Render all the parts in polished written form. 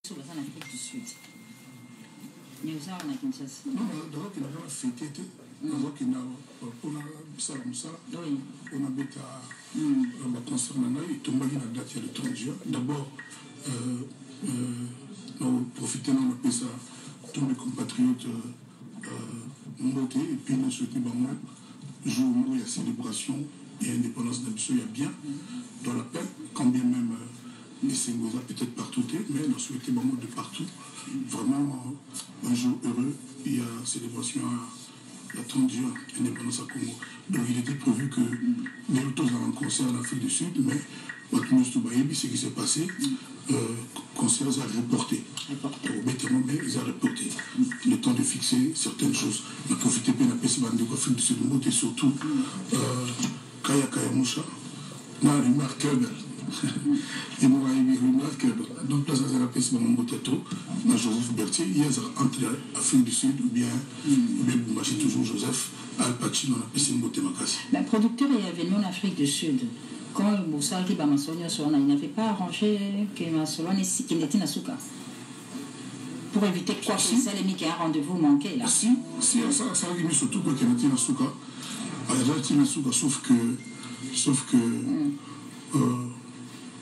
sur la Afrique du Sud. Nous avons Kinshasa. Non, donc il a fêté, donc il a pour la Salamsa, on a bêta concernant et tombé dans la date de 30 juin. D'abord, nous profitons de ça, tous mes compatriotes montés et puis nous souhaitons jour où il y a célébration et indépendance d'Abissou, il y a bien dans la paix, quand bien même les Sengoza peut-être partout, mais nous souhaitons de partout. Vraiment un jour heureux, il y a célébration à 30 juin, indépendance à Congo. Donc il était prévu que les autres ont un concert en Afrique du Sud, mais ce qui s'est passé, concert a reporté. Mais ils ont reporté. Le temps de fixer certaines choses. On a profité de la Afrique du Sud, et surtout Kaya Kaya Moucha, on a remarquable. Et moi, il remarquable. Donc là, ça a été fait dans Joseph Berthier. Il y a entre l'Afrique du Sud ou bien Bumbashi, toujours Joseph, Al Pacino, on a fait une beauté macassi. Le producteur est venu en Afrique du Sud. Quand Moussa qui il n'avait pas arrangé que Massolone qui n'était Nasuka. Pour éviter quoi que ça, les mecs qui a un rendez-vous manqué là. Si, ça a arrivé surtout pour qu'il n'était Nasuka. Il y a Nasuka, sauf que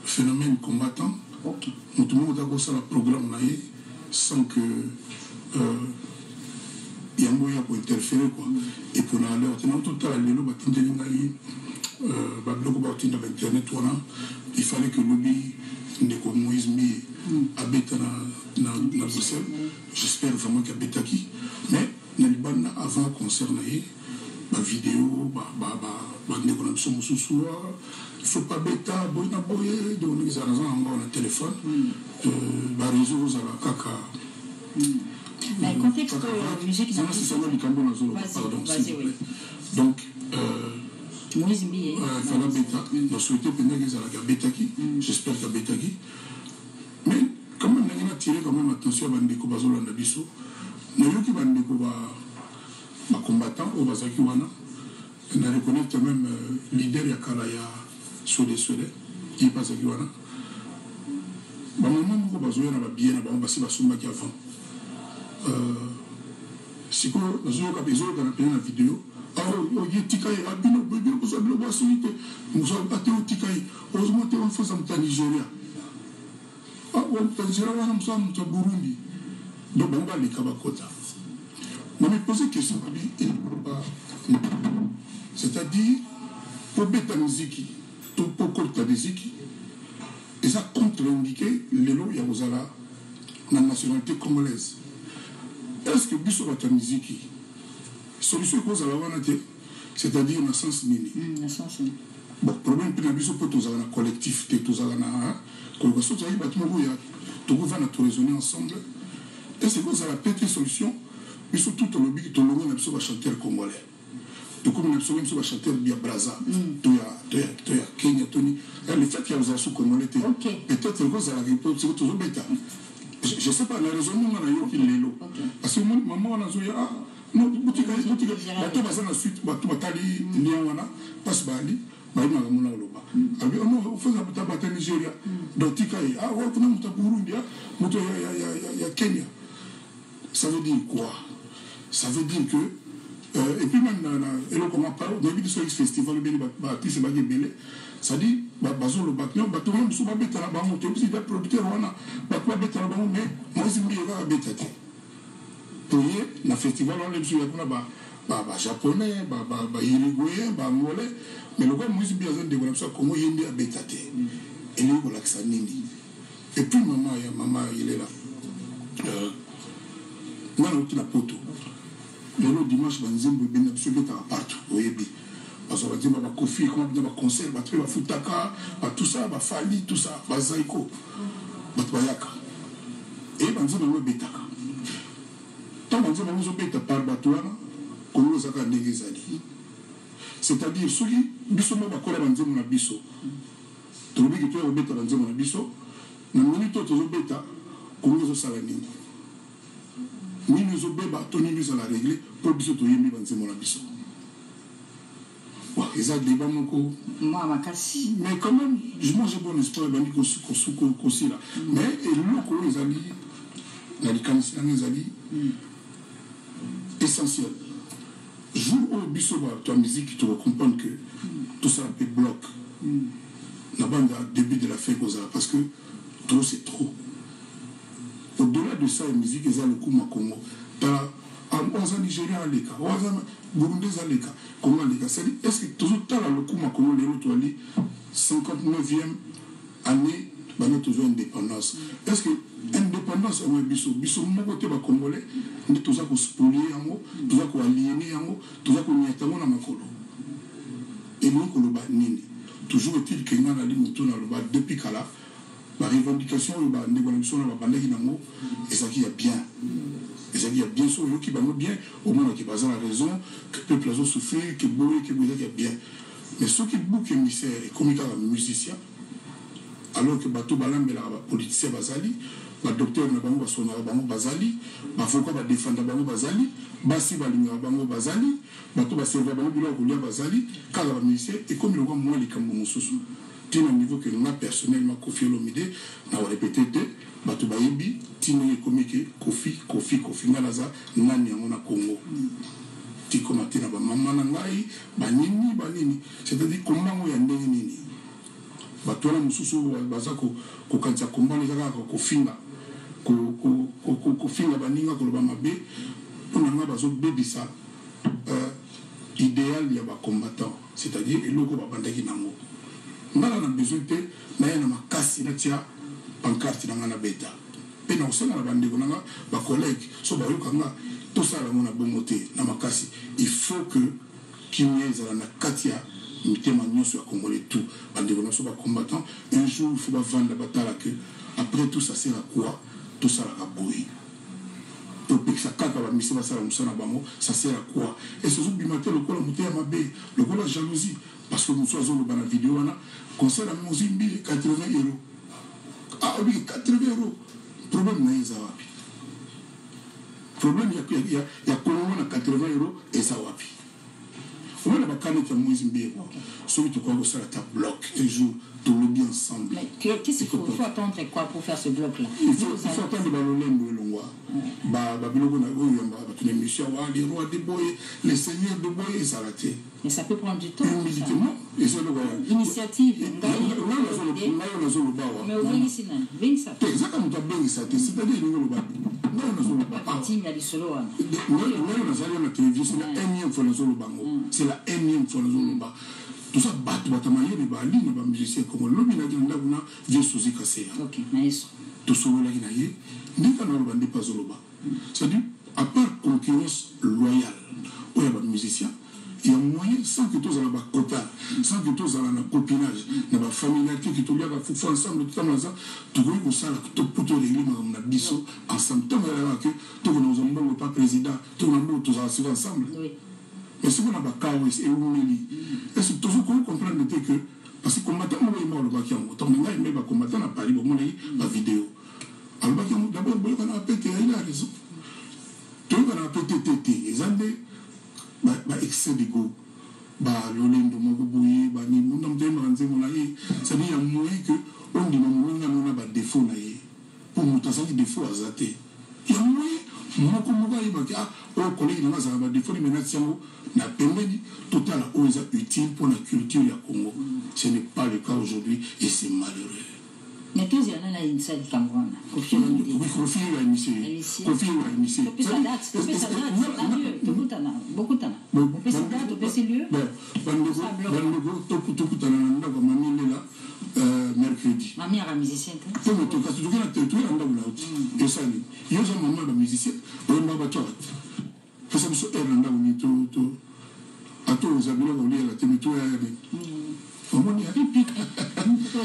phénomène combattant, tout le monde a gossé le programme sans que Yangoya pour interférer quoi. Et pour aller tout à l'heure, il fallait que lobby de Moïse habite dans Bruxelles. J'espère vraiment qu'il habite qui. Mais avant concerné la vidéo, il ne faut pas bêta, donc ils ont un téléphone, réseau, mais le contexte musique donc, Moïse Mbi, il fallait bêta, donc souhaiter qu'ils aient bêta qui, j'espère qu'il y a bêta qui. Mais quand même, on a tiré quand même attention à Bandeko Bazola Nabiso, nous avons vu que Bandeko va combattant au Bazaki Wana, on a reconnu quand même leader Yakalaya Sode, qui est Bazaki Wana. Maman, nous avons bien, nous avons avant. Si vous avez besoin de la vidéo, Nigeria. Donc, on va les Kabakota. On me pose une question. C'est-à-dire, pour bêta musique, pour corta musique, et ça contre-indiqué les lois Yahozala, la nationalité congolaise. Est-ce que Bissot va musique solution cause à la vanité, c'est-à-dire dans le sens mini. Bon, problème pour Bissot pour tous un collectif, tous un colocation, tu vas tout raisonner ensemble. Et c'est cause à la petite solution, Bissot tout le lobby, tout le monde va chanter congolais. Tout comme on va chanter bien Braza, Toya, Kenya, Tony. Le fait qu'il y a des assauts congolais, peut-être que cause à la réponse, c'est toujours bêta. Je ne sais pas, la raisonnement, on a eu qu'il est là. Parce que maman, on a dit, ah, non, boutique, bateau basé dans la suite, bateau batali, Niawana, passe Bali, Baïma Gamuna Loba. Alors, on fait un bateau Nigeria, dans Tikaï, ah, ouais, on a un Burundi, il y a Kenya. Ça veut dire quoi? Ça veut dire que, et puis même, et là, comment parler, au début de ce festival, c'est Bagé ça dit, bazo le bateau, bateau même sous ma bête à la banque, tu es producteur, on a bateau bête à la banque, mais moi, c'est mieux à bête. Pour le festival, on est sur la japonais, uruguayen, angolais, mais le gars, moi, c'est bien de ça, comment il y a bête. Et lui, il a nini. Et puis, maman, il est là. Moi, on a poto. Le dimanche, il y a absolument partout, au Yébi. Parce qu'on va dire, Kofi, comment on va concert, Futaka, tout ça, Fali, tout ça, Zaiko, Bayaka. Et on va dire, Betaka. Tant qu'on dit, on va dire, par Batouana, Kolo Zaka Negezali. C'est-à-dire, ceux qui, Bisso, on va coller, on va dire, on a Bisso. Tu veux que tu aies bêta, on va dire, on a Bisso. Mais on dit, tu as bêta, Kolo Salani. Ni nous obéba, Tony nous a la régler, pour Bisso, tu as mis, on va dire, on a Bisso. Ils ont débat mon mais quand même, moi j'ai bon espoir, ils ont dit qu'on là. Mais l'eau, ils ont dit, na likanisi na ngezali essentiel. Jour où biso ba musique tu vas comprendre que tout ça peut bloc. La bande à début de la fin parce que trop c'est trop. Au-delà de ça, la musique est le coup Congo. On a Nigeria à l'écart, on a Burundi à l'écart, comment l'écart. Est-ce que toujours le coup Congo les autres 59e année bana toujours indépendance. Est-ce que indépendance est biso biso mon côté ba congolais ni tout ça ko spolier yango, tout ça ko aliéner yango, tout ça ko nyatango na makolo. Et nous ko loba nini. Toujours est-il que nous avons dit depuis Kala, la revendication de la négociation de la bande et ça qui est bien. Et ça qui est bien sûr, qui va bien, au moins qui base la raison, que le peuple a souffert, que Boé, que Boé, qui est bien. Mais ceux qui bouquent émissaires et comiques à musiciens, alors que Bateau Balam et la politicien Bazali, le docteur Nabango va sonner à Bango Bazali, Bafoka va défendre Bango Bazali, Bassi va l'ignorer à Bango Bazali, Bateau va servir à Bango Bilan Bazali, car la musicien, et comme il y a moins les Camerounais sous. Tino niveau que moi personnellement Kofi Olomide n'a répété de Bateau Bayebi, Tino est comique, Kofi, Nalaza, Nani à Congo. Tiko Matina, Maman Nangai, Banini, c'est-à-dire comment il y a Nini. Bateau la Moussou, Bazako, Kokantia Komba, les Arabes, Kofinga. Kofinga baninga kolobama be pona nga bazo bebisa idéal ya ba combattant, c'est-à-dire eloko ba bandaki nango ngala na besoin te na yana makasi na tia pancarte na ngana beta pe na osanga na bandeko nanga ba collègue so ba yokanga to sala mona bongote na makasi. Il faut que kinyeza na katia mitema nyonso ya congolais tout bandeko na so ba combattant un jour il faut ba vendre la bataille que après tout ça sert à quoi? Tout ça la bouille. Pour que ça caca va misser ça ça sert à quoi? Et ce jour du matin le col monté à ma baie, le col la jalousie parce que nous sommes dans la vidéo là concert à Mozimbi 80 €. Ah oui 80 €. Problème na izawapi. Problème il y a Congo na 80 € et ça wapi. On va parler de Mozimbi. Celui qui croit que ça ta bloc un jour tout le bien ensemble. Mais qu'est-ce qu'il faut attendre quoi pour faire ce bloc là? Il faut attendre les rois de Boye, les seigneurs de Boye, ça va être. Mais ça peut prendre du temps. Initiative. Mais au moins ici, c'est-à-dire c'est la énième fois tout ça battre batamaye les bali les musiciens comme l'homme il a dit on a vieux souci cassé. OK, nice. Tout ça là qui naïe n'est pas dans le bande pas zoloba. C'est-à-dire à part concurrence loyale où il y a des musiciens il y a moyen sans que tous aient un quota, sans que tous aient un copinage, n'a pas familiarité qui tout le monde faut ensemble tout le temps tout le monde ça tout pour tout régler on a biso ensemble tout le monde que tout le monde pas président tout le monde tous ensemble. Oui. Mais si on a pas chaos et humili, est-ce que toujours qu'on comprend que parce que combattant on est mort le bakian, tant on a aimé combattant à Paris, bon on a eu la vidéo. Alors bakian d'abord on a pété, il a raison. Tout on a pété, les années excès d'ego, l'olendo mogoboye, ni mon nom de manzer mon aïe, ça dit il y a moyen que on dit on a défaut naïe pour nous tasser défaut à zater. Il y a moyen moi comme moi il m'a dit au collègue dans ça va défaut mais nation n'a permis total utile pour la culture du Congo. Ce n'est pas le cas aujourd'hui et c'est malheureux. Mais tous il y en a une salle Cameroun. Kofi la émission. Kofi la émission. Depuis ça date, beaucoup de temps. Depuis ça date, depuis ce lieu. Mercredi. Ma mère est musicienne. Tu et ça, il y a un moment de musicien, on va battre. Faut ça me soit erranda ou tout. À tous les amis, on lit la téméto et au moins, il y a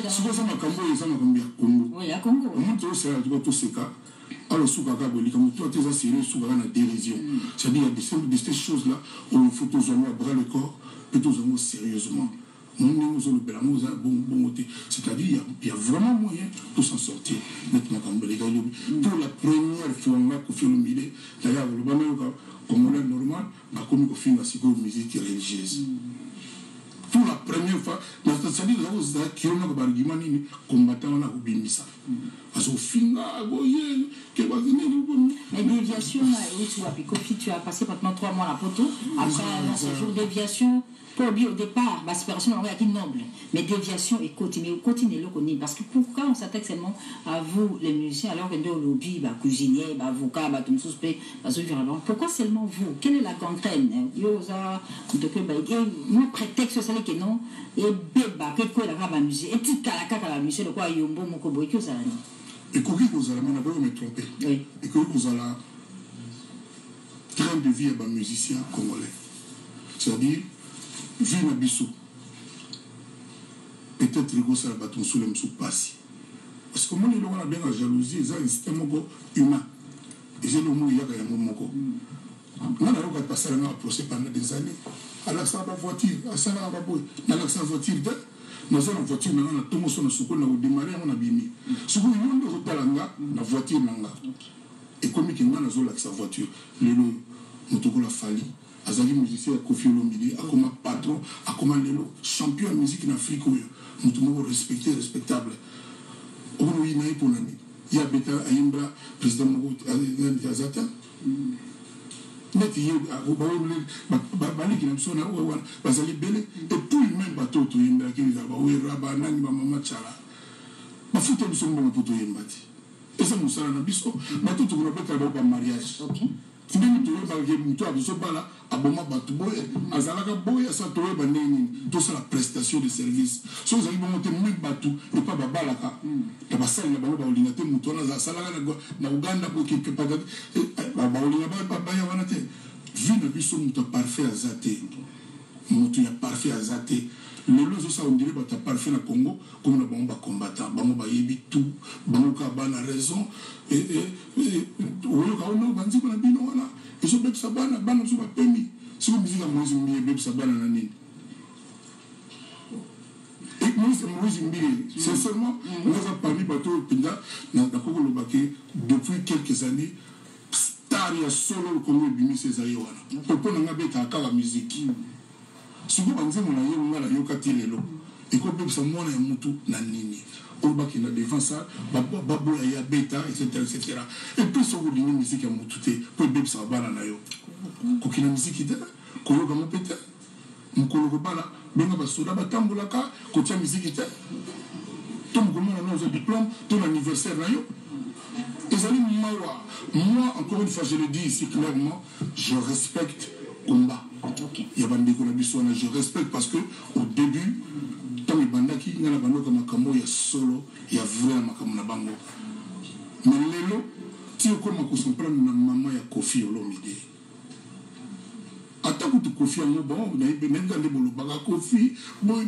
souvent ça m'a cambié, ça m'a cambié à Congo. Oui, à Congo. Au moins, tu sais, tu vois tout ce cas. Alors, Soukaka, comme toi, tu es sérieux, Soukaka, la dérision. C'est-à-dire, il y a des choses-là où il faut tous en bras le corps, et tous en sérieusement. C'est-à-dire il y a vraiment moyen pour s'en sortir. Pour la première fois, on a confié le milieu. D'ailleurs, le banal comme on est normal, on a commis une musique religieuse. Pour la première fois, c'est-à-dire qu'il y a un argument combattant à Obimisa. Parce que Finga, Mais déviation, où tu vois, puis Kofi, tu as passé pratiquement 3 mois à la poteau. Après un séjour déviation, pour lui au départ, l'aspiration on est noble. Mais déviation et continuez le connaître. Parce que pourquoi on s'attaque seulement à vous, les musiciens, alors que nous, lobby, cuisinier, avocat, tout suspect, pourquoi seulement vous? Quelle est la gangrène? Moi, prétexte, c'est que non, et béba, que quoi la musique, et tu la musique, le quoi, yombo, mon kobo, et que ça. Et quand vous allez me tromper, et que vous allez train de vie à un musicien congolais, c'est-à-dire vu na biso peut-être que ça va ton soulem sous passi parce que moi il y a bien la jalousie ça un système humain et j'ai le mot il y a quand même moko on a pas passé un procès pendant des années à la sa voiture à ça la boy dans la sa voiture de nous avons voiture maintenant na tomo so na suko na démarrer on a bimi suko yondo hotalanga na voiture nanga et comme qui ngana zo la sa voiture le motoko la fali azali musicien Kofi Olomide akoma patron akoma lelo champion de musique en Afrique nous tout respecté respectable on yi nayi ponani ya beta ayembra président Mogo Azata net yi bali ki na sona wana bazali bele et tout même bateau to yembra ki za ba we raba nani ba mama chala bafuta biso mbongo poto yembati esa musala na biso bateau to ko beta ba mariage OK ndenge toyebaka moto azobala aboma bato boye azalaka boye asa toyeba ndenge tosala prestation de service so ozali bongo te mwi bato epa babalaka na basali na bango baolinga te moto wana asalaka na uganda baolinga baya wana te vi na biso moto parfait aza te moto ya parfait aza te lelo ezosa ondire bato ya parfait na congo comme na bango bacombattant bango bayebi tout bango ka bana raison oyoka ono banziko na bino wana ezobebisa bana biso bapemi siko mizika moïse mbili ebebisa bana na nini moïse mbili sincèrement naza parmi bato oyo mpenza nakokoloba ke depuis quelques années star ya solo kongo ebimisi ezali wana mpo na nga betaka kaka miziki siko banzembo na ye nga nayoka ti lelo ekobebisa mwana ya mutu na nini oyo bakenda devant ça baboya ya beta etc et puis soko olingi miziki ya mutu te mpo ebebisaka bana na yo kokina miziki te koyoka mo mpe te mokolo kobala benga basoda batambolaka kotia miziki te to mokomona na oza diplôme to na anniversaire na yo ezali mawa moi encore une fois je le dis ici clairement je respecte combat ya bandeko na biso wana je respecte parce que au début ntango ebandaki nga na bandoka makambo ya solo ya vrai na makambo na bango mais lelo ti okoma kosemprendre na mama ya Kofi Olomide ata kutu Kofi yango bon nayebenga nde bolobaka Kofi boy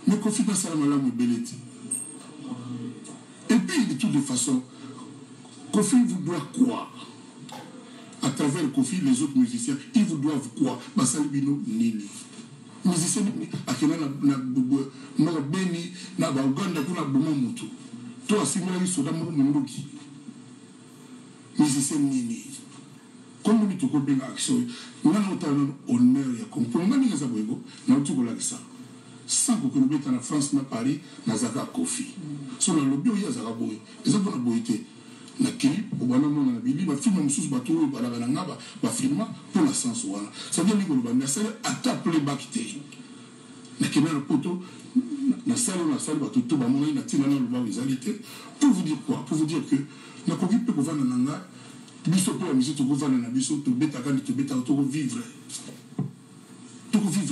mais Kofi nasala malamu ebele te et puis de toutes les façons Kofi vous doit quoi à travers Kofi, les autres musiciens, ils vous doivent quoi? Basalibino nini. Musiciens, akena na beni na Uganda kuna boma mutu. To asimela isoda mo munduki. Musiciens nini. Comme nous toko benga action, ngana otana honneur ya Congo. Ngani ngaza boyego na utuko la ça. Sans que nous beta na France na Paris na zaka Kofi. So na lobby ya zaka boy. Ezako na boyité. Na clip obana mona na bili ba film mususu bato ba la ngaba ba filma pour la sens wana ça veut dire que le banda ça ata playback te na kena na poto na salle bato to ba mona na tina na luba ezalité pour vous dire quoi pour vous dire que na ko kipe ko vana nanga biso pour la musique to ko vana na biso to beta quand to beta to vivre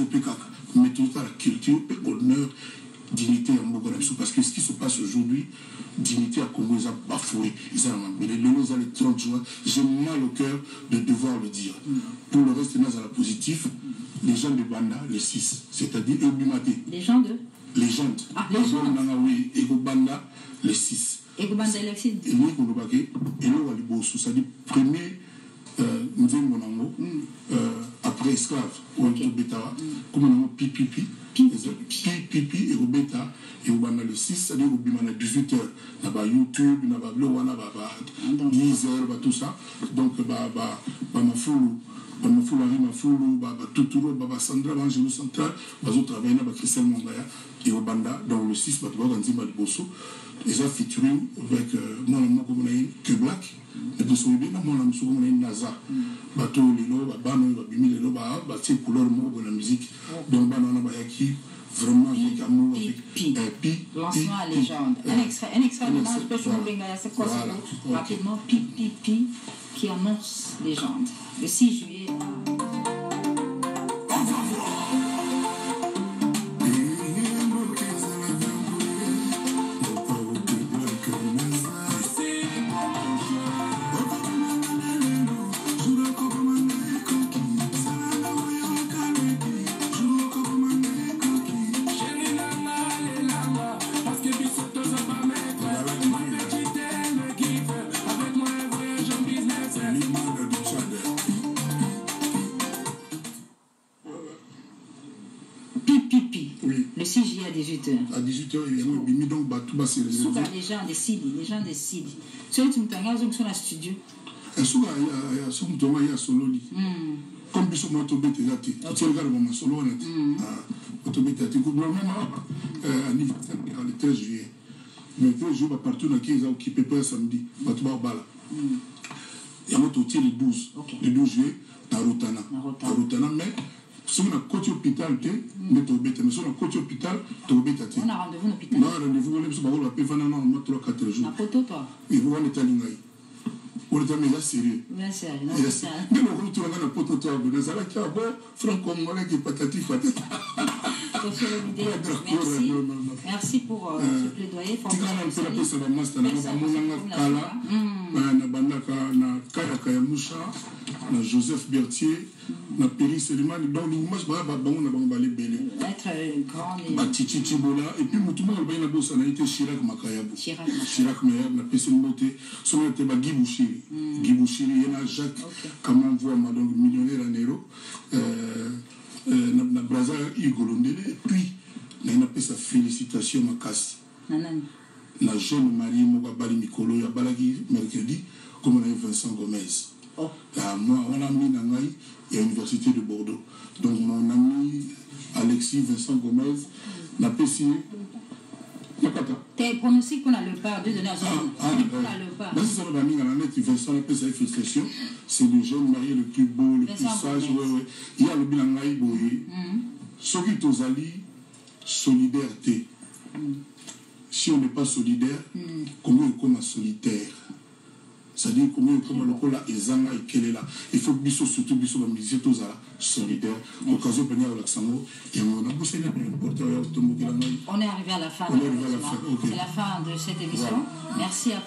pekaka mais tout la culture et honneur dignité en Mogola parce que ce qui se passe aujourd'hui, dignité à Congo, ils ont bafoué, ils ont le 30 juin, j'ai mal au cœur de devoir le dire. Pour le reste, nous avons la positif, les gens de Banda, les 6, c'est-à-dire Eubimate. Les gens de Légende. Ah, légende. Oui, Ego Banda, les 6. Ego Banda, les 6. Et nous, c'est-à-dire premier, après esclave, comme on a pipi, et Robeta, et on a le 6, c'est-à-dire on a 18h, on a YouTube, on a 10h, tout ça. Donc, ma foule, Tuturo, Sandra, Angelo Central, Bazo travaille dans Christelle Mongaya, et au Banda, dans le 6, Batouba, Ganzimba de Bosso. Et ça featuring avec moi, comme que Black. Et de son bien, moi, je suis Naza. Bateau, Lilo, Bano, Bimi, Lilo, Baté, couleur, mot de la musique. Donc, Banana Bayaki, vraiment avec amour, avec Pi. Lancement à légende. Un extrait de moi, je peux vous dire, c'est quoi ça? Rapidement, Pi, qui annonce légende. Le 6 juillet. Le 6 juillet à 18h. À 18h, il y a un bimi donc Batouba c'est les Souka, les gens décident. Celui qui me tient sur la studio. Et Souka, il y a son tour, il y a solo lit. Comme Bissou Motobé, tu regardes mon solo, on a dit. Motobé, tu as dit, anniversaire le 13 juillet. Mais le 13 juillet, partout dans qui ils ont occupé pas samedi. Batouba au Bala. Il y a un autre le 12. Le 12 juillet, Narutana. Mais. Si on a côté hôpital, mais si on a côté hôpital, on a rendez-vous à l'hôpital. Non, rendez-vous, on a fait 3-4 jours. La photo, toi. Et vous allez t'aligner. On est déjà sérieux. Bien sérieux. Mais on retourne dans la photo, toi, vous avez dit, ah bon, franco-congolais qui est patati patati. Merci pour ce plaidoyer. Joseph Berthier, na Péry Selimani, donc l'image va être grand et puis Moutouma a bossé na été Chirac Makayabo. Chirac Mayab na Pessimbote, son était Guy Bouchiri. Guy Bouchiri, il y a Jacques, comment voit donc millionnaire à Nero, na Braza Igolondele, et puis il a fait sa félicitation à Kassi. La jeune mariée Mogabali Mikolo, il y a Balagi mercredi, comme on a eu Vincent Gomez. Moi, on a mis Nangaï à l'université de Bordeaux. Donc, mon ami Alexis Vincent Gomez n'a pas signé. Tes pronostics pour la Leopard, de donner à son pour la Leopard. Vincent n'a pas sa félicitation. C'est le jeune marié le plus beau, le plus sage. Il y a le bilan Nangaï Boye. Ce qui est aux alliés, solidarité. Si on n'est pas solidaire, comment on est comme solitaire? C'est-à-dire comment le là ezanga et là il faut biso surtout biso la musique tous solidaire occasion de venir au Luxembourg et on a bossé on est arrivé à la fin. C'est la fin de cette émission. Merci à